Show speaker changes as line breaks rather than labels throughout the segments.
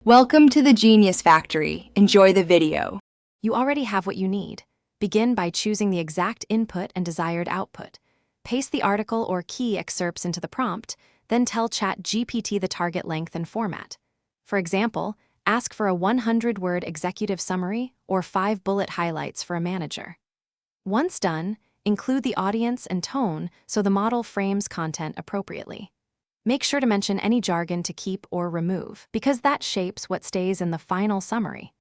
Welcome to the Genius Factory. Enjoy the video.
You already have what you need. Begin by choosing the exact input and desired output. Paste the article or key excerpts into the prompt, then tell Chatgpt the target length and format. For example, ask for a 100-word executive summary or 5 bullet highlights for a manager. Once done, include the audience and tone so the model frames content appropriately. Make sure to mention any jargon to keep or remove, because that shapes what stays in the final summary.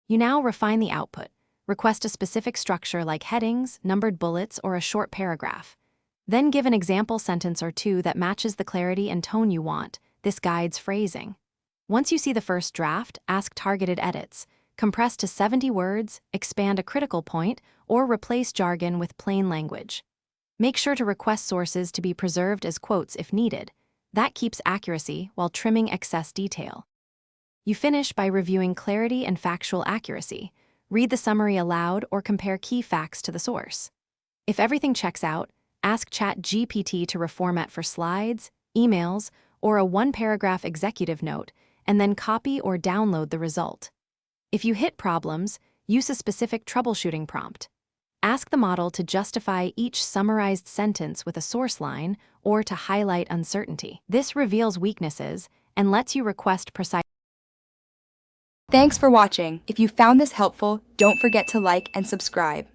You now refine the output. Request a specific structure like headings, numbered bullets, or a short paragraph. Then give an example sentence or two that matches the clarity and tone you want. This guides phrasing. Once you see the first draft, ask targeted edits. Compress to 70 words, expand a critical point, or replace jargon with plain language. Make sure to request sources to be preserved as quotes if needed. That keeps accuracy while trimming excess detail. You finish by reviewing clarity and factual accuracy. Read the summary aloud or compare key facts to the source. If everything checks out, ask Chatgpt to reformat for slides, emails, or a one-paragraph executive note, and then copy or download the result. If you hit problems, use a specific troubleshooting prompt. Ask the model to justify each summarized sentence with a source line or to highlight uncertainty. This reveals weaknesses and lets you request precise.
Thanks for watching. If you found this helpful, don't forget to like and subscribe.